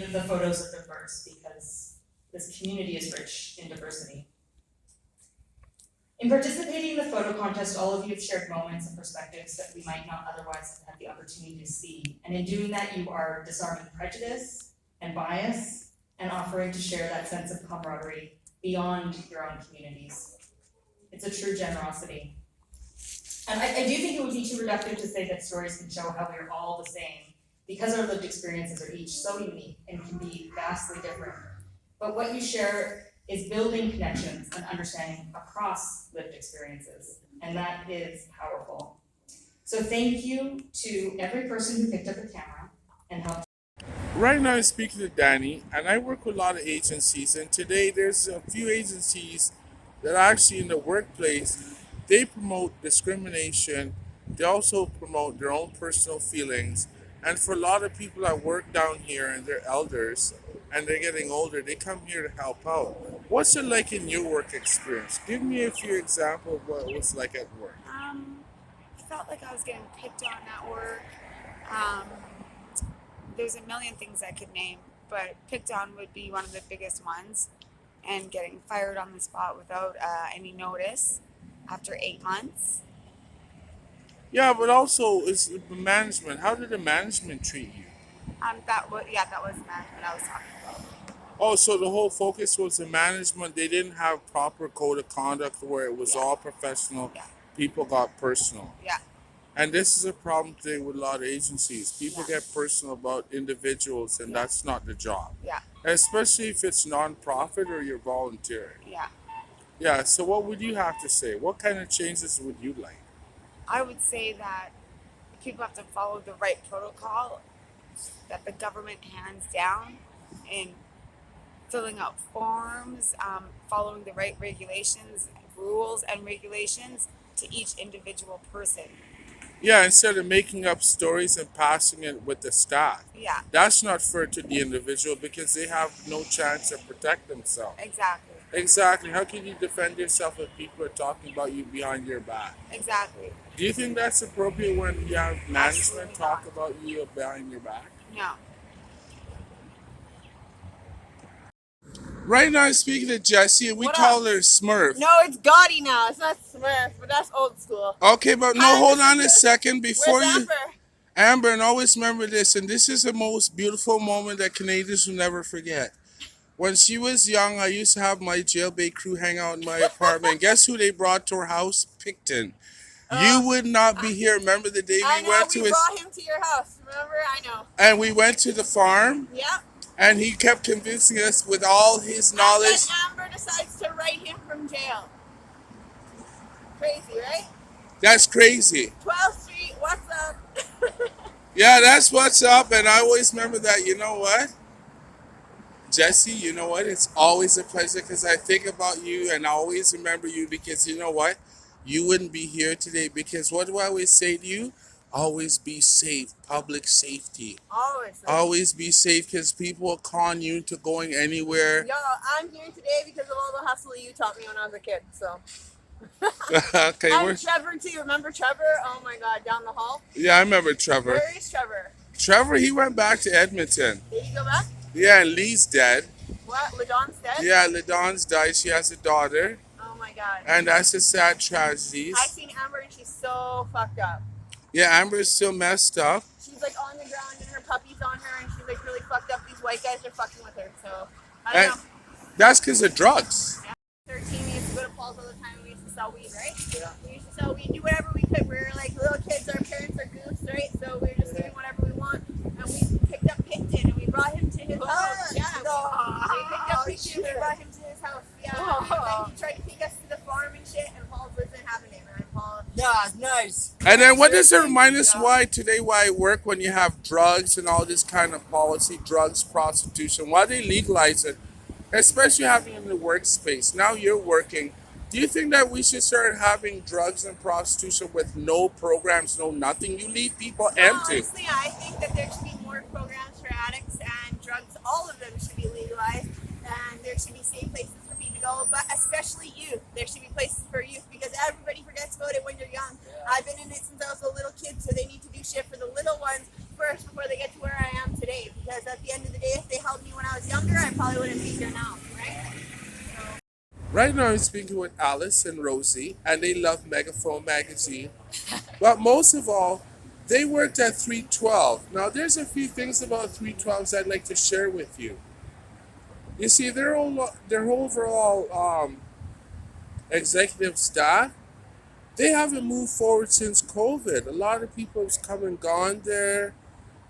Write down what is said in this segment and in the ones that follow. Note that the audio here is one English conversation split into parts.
and the photos are diverse because this community is rich in diversity. In participating in the photo contest, all of you have shared moments and perspectives that we might not otherwise have had the opportunity to see. And in doing that, you are disarming prejudice and bias and offering to share that sense of camaraderie beyond your own communities. It's a true generosity. And I do think it would be too reductive to say that stories can show how we're all the same, because our lived experiences are each so unique and can be vastly different. But what you share is building connections and understanding across lived experiences, and that is powerful. So thank you to every person who picked up a camera and helped. Right now, I'm speaking to Danny, and I work with a lot of agencies. And today, there's a few agencies that actually in the workplace they promote discrimination. They also promote their own personal feelings. And for a lot of people that work down here and they're elders and they're getting older, they come here to help out. What's it like in your work experience? Give me a few examples of what it was like at work. I felt like I was getting picked on at work. Um, there's a million things I could name, but picked on would be one of the biggest ones. And getting fired on the spot without any notice after 8 months. Yeah, but also it's the management. How did the management treat you? That was management I was talking about. Oh, so the whole focus was the management. They didn't have proper code of conduct where it was Yeah. all professional. Yeah. People got personal. Yeah. And this is a problem today with a lot of agencies. People Yeah. get personal about individuals, and Yeah. that's not the job. Yeah. Especially if it's non-profit or you're volunteering. Yeah. Yeah, so what would you have to say? What kind of changes would you like? I would say that people have to follow the right protocol that the government hands down in filling out forms, following the right regulations, rules and regulations to each individual person. Yeah, instead of making up stories and passing it with the staff. Yeah, That's not fair to the individual because they have no chance to protect themselves. exactly. Exactly. How can you defend yourself if people are talking about you behind your back? Exactly. Do you think that's appropriate when you have management Absolutely talk not. about you behind your back? No. Right now, I'm speaking to Jessie, and we What call up? her Smurf. No, it's Gotti now. It's not Smith, but that's old school. Okay, but no, Hi, hold this on is a second before Where's you. Amber? Amber, and always remember this, and this is the most beautiful moment that Canadians will never forget. When she was young, I used to have my jailbait crew hang out in my apartment. Guess who they brought to her house? Picton. You would not be here. Remember the day I we know, went to we his, brought him to your house. Remember? I know. and we went to the farm, Yeah. and he kept convincing us with all his And knowledge. then Amber decides to write him from jail. Crazy, right? That's crazy. 12th Street, what's up? Yeah, that's what's up, and I always remember that. You know what? Jesse, you know what? It's always a pleasure because I think about you and I always remember you because you know what? You wouldn't be here today because what do I always say to you? Always be safe, public safety. Always. Always be safe because people will con you into going anywhere. Yo, I'm here today because of all the hustle you taught me when I was a kid, so. Okay, And Trevor too. Remember Trevor? Oh my god, down the hall. yeah, I remember Trevor. Where is Trevor? Trevor, he went back to Edmonton. Did he go back? Yeah, and Lee's dead. What? LaDon's dead? Yeah, LaDon's died. She has a daughter, Oh my god. and that's a sad tragedy. I seen Amber and she's so fucked up. Yeah, Amber's still messed up. She's like on the ground and her puppy's on her and she's like really fucked up. These white guys are fucking with her. So I don't And know. that's because of drugs. 13, we used to go to Paul's all the time. We used to sell weed, right? Yeah. We used to sell weed, do whatever we could. We were like little kids. Our parents are goofs, right? So we were just doing whatever we want. And we picked up Picton and we brought him to his house. Yeah. We picked up Picton and we brought him to his house. Yeah. And then he tried to take us to the farm and shit. And Paul wasn't having it, man. Paul. Yeah, nice. And then what does it remind us why today why I work when you have drugs and all this kind of policy, drugs, prostitution, why they legalize it, especially having in the workspace. Now you're working. Do you think that we should start having drugs and prostitution with no programs, no nothing? You leave people empty. Honestly, I think that there should be more programs for addicts and drugs. All of them should be legalized, and there should be safe places for people to go. But especially youth, there should be places for youth because everybody forgets about it when you're young. I've been in it since I was a little kid, so they need to do shit for the little ones first before they get to where I am today. Because at the end of the day, if they held me when I was younger, I probably wouldn't be here now, right? Right now, I'm speaking with Alice and Rosie, and they love Megaphone magazine. But most of all, they worked at 312. Now, there's a few things about 312s I'd like to share with you. You see, their overall executive staff, they haven't moved forward since COVID. A lot of people have come and gone there.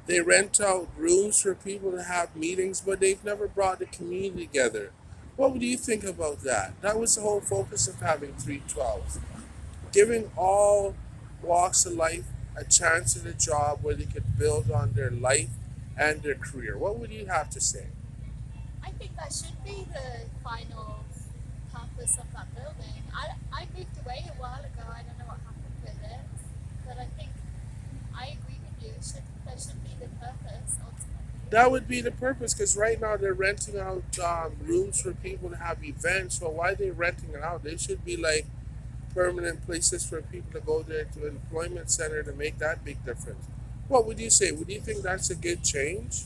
They rent out rooms for people to have meetings, but they've never brought the community together. What do you think about that? That was the whole focus of having 312s, giving all walks of life a chance at a job where they could build on their life and their career. What would you have to say? I think that should be the final purpose of that building. I moved away a while ago. I don't know what happened with it, but I think I agree with you. There should be the purpose ultimately. That would be the purpose, because right now they're renting out rooms for people to have events. So why are they renting it out? They should be like permanent places for people to go there to an employment center to make that big difference. What would you say? Would you think that's a good change?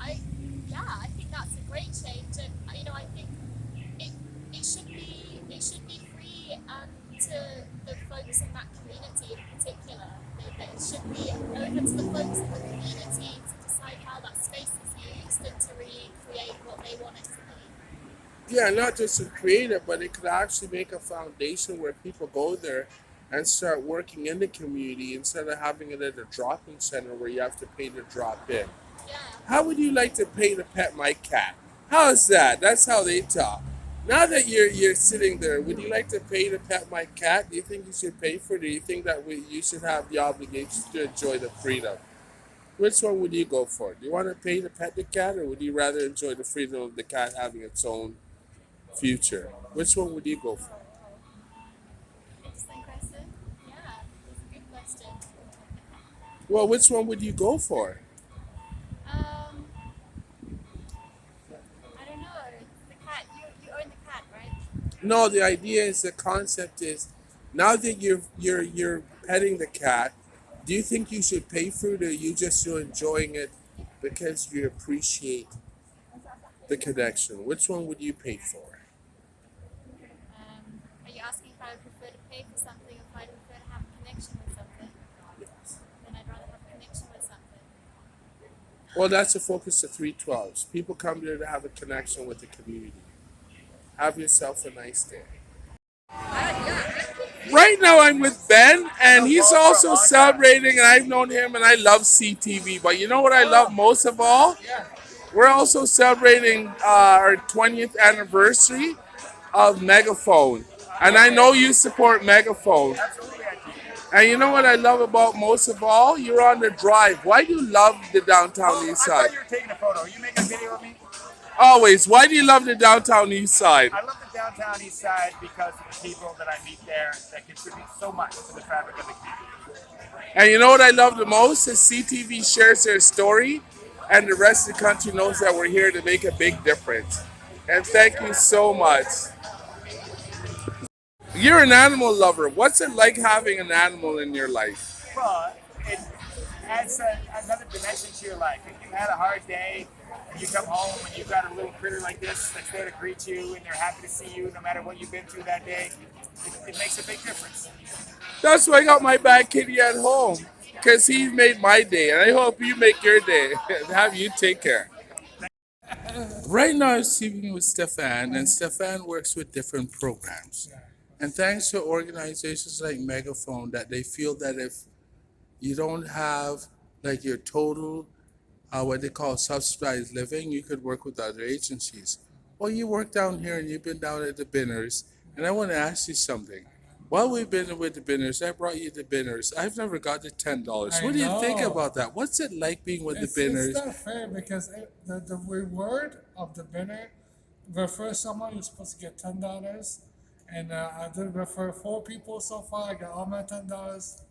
I think that's a great change, and I think it should be free to the folks in that community in particular. It should be open to the folks in the community to decide how that space is used and to really create what they want it to be. Yeah, not just to create it, but it could actually make a foundation where people go there and start working in the community instead of having it at a drop-in center where you have to pay to drop in. Yeah. How would you like to pay to pet my cat? How's that? That's how they talk. Now that you're sitting there, would you like to pay to pet my cat? Do you think you should pay for it? Do you think that you should have the obligation to enjoy the freedom? Which one would you go for? Do you want to pay to pet the cat, or would you rather enjoy the freedom of the cat having its own future? Which one would you go for? Interesting question. Yeah, it's a good question. Well, which one would you go for? I don't know. The cat. You own the cat, right? No, the idea is, the concept is, now that you're petting the cat, do you think you should pay for it, or you just enjoying it because you appreciate the connection? Which one would you pay for? Are you asking if I would prefer to pay for something or if I prefer to have a connection with something? Then I'd rather have a connection with something. Well, that's the focus of 312s. People come there to have a connection with the community. Have yourself a nice day. Right now I'm with Ben, and he's also celebrating, and I've known him, and I love CTV. But you know what I love most of all? We're also celebrating our 20th anniversary of Megaphone. And I know you support Megaphone. And you know what I love about most of all? You're on the drive. Why do you love the downtown east I side? thought you were taking a photo. Are you making a video of me? Always. Why do you love the downtown east side? I love the downtown east side because of the people that I meet there that contribute so much to the fabric of the community. And you know what I love the most? Is CTV shares their story, and the rest of the country knows that we're here to make a big difference. And thank you so much. You're an animal lover. What's it like having an animal in your life? Well, it adds another dimension to your life. If you had a hard day and you come home and you've got a little critter like this that's there to greet you and they're happy to see you no matter what you've been through that day, it makes a big difference. That's why I got my bad kitty at home, because he made my day, and I hope you make your day. Have you take care. Right now I'm speaking with Stefan, and Stefan works with different programs. And thanks to organizations like Megaphone, that they feel that if you don't have like your total, what they call subsidized living, you could work with other agencies. Well, you work down here and you've been down at the Binners, and I want to ask you something. While we've been with the Binners, I brought you the Binners. I've never got the $10. I What do you think know. about that? What's it like being with the It's Binners? not fair because the reward of the winner, refer someone, you're supposed to get $10. And I did refer 4 people so far. I got all my $10.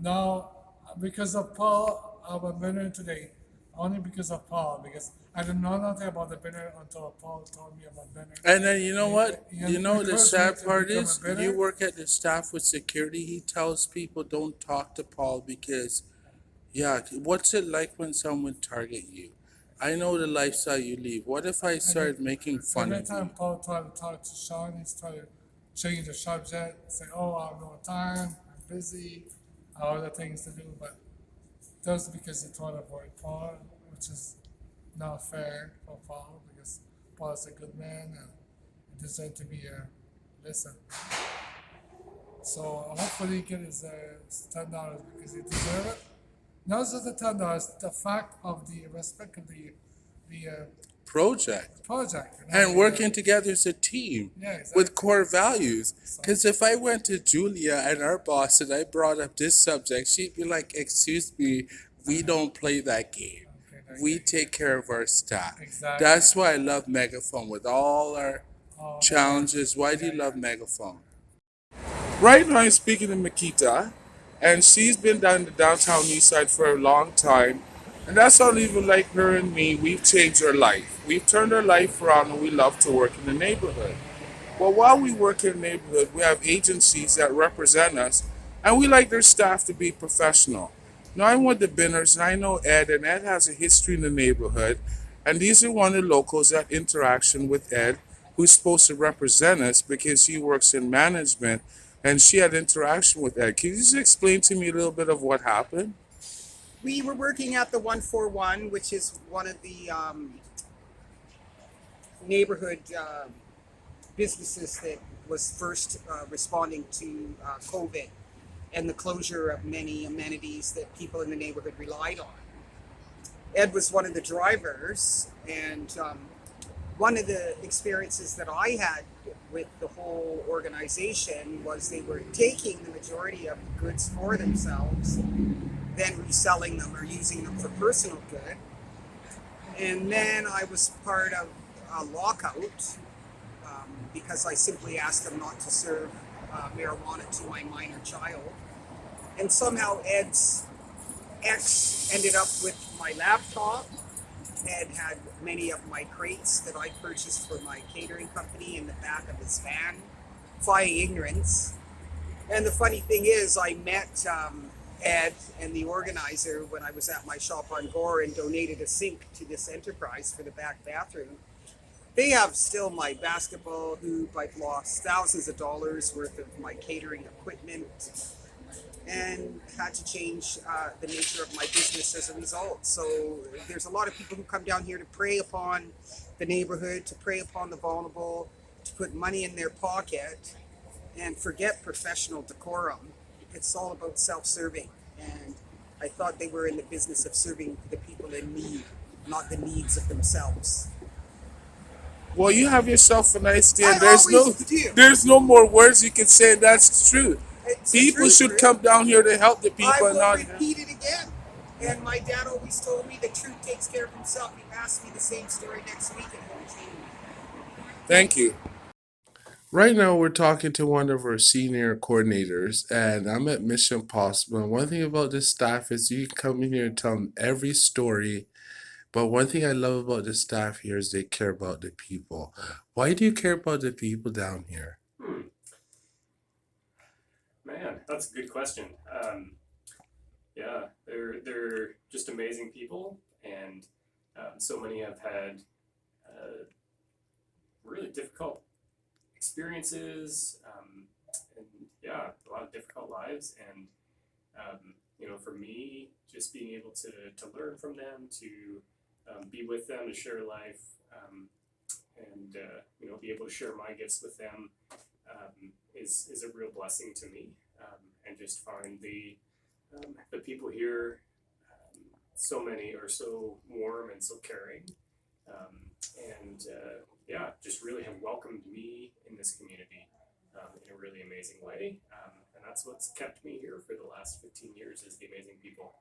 Now, because of Paul, I'm a winner today. Only because of Paul, because I didn't know nothing about the winner until Paul told me about winner. And then you know what? He You know the encouraged me sad to part become is, a bidder. you work at the staff with security. He tells people don't talk to Paul because, yeah, what's it like when someone target you? I know the lifestyle you lead. What if I started making fun Every of time you? Paul tried to talk to Sean, he's trying to change the subject, say, "Oh, I have no time, I'm busy, I have other things to do." But just because he tried to avoid Paul, which is not fair for Paul, because Paul is a good man and he deserves to be listened. So hopefully he get his $10 because he deserves it. Not just the $10, the fact of the respect of the Project. project. And working together as a team Yeah, exactly. with core values. Because if I went to Julia and our boss and I brought up this subject, she'd be like, "Excuse me, we don't play that game. Okay, that We game. take care of our staff." Exactly. That's why I love Megaphone with all our Oh, challenges. Why do you love Megaphone? Right now, I'm speaking to Makita, and she's been down the downtown east side for a long time. And that's not even like her and me. We've changed her life. We've turned her life around, and we love to work in the neighborhood. Well, while we work in the neighborhood, we have agencies that represent us, and we like their staff to be professional. Now, I'm with the Binners, and I know Ed, and Ed has a history in the neighborhood. And these are one of the locals that interaction with Ed, who's supposed to represent us because he works in management, and she had interaction with Ed. Can you just explain to me a little bit of what happened? We were working at the 141, which is one of the neighborhood businesses that was first responding to COVID and the closure of many amenities that people in the neighborhood relied on. Ed was one of the drivers, and one of the experiences that I had with the whole organization was they were taking the majority of the goods for themselves, then reselling them or using them for personal good. And then I was part of a lockout because I simply asked them not to serve marijuana to my minor child. And somehow Ed's ex ended up with my laptop. Ed had many of my crates that I purchased for my catering company in the back of his van, flying ignorance. And the funny thing is, I met Ed and the organizer when I was at my shop on Gore and donated a sink to this enterprise for the back bathroom. They have still my basketball hoop. I've lost thousands of dollars worth of my catering equipment and had to change the nature of my business as a result. So there's a lot of people who come down here to prey upon the neighborhood, to prey upon the vulnerable, to put money in their pocket and forget professional decorum. It's all about self-serving. And I thought they were in the business of serving the people in need, not the needs of themselves. Well, you have yourself a nice day. I And always do. there's no more words you can say. That's the truth. It's the People truth, should Rick. come down here to help the I people and will not. repeat it again. And my dad always told me the truth takes care of himself. You ask me the same story next week and it won't change. Thank you. Right now, we're talking to one of our senior coordinators, and I'm at Mission Possible. And one thing about this staff is you can come in here and tell them every story. But one thing I love about the staff here is they care about the people. Why do you care about the people down here? Man, that's a good question. Yeah, they're just amazing people, and so many have had really difficult experiences, and yeah, a lot of difficult lives. And for me, just being able to learn from them, to be with them, to share life, and be able to share my gifts with them is a real blessing to me. And just find the people here, so many are so warm and so caring, and just really have welcomed me in this community in a really amazing way. And that's what's kept me here for the last 15 years is the amazing people.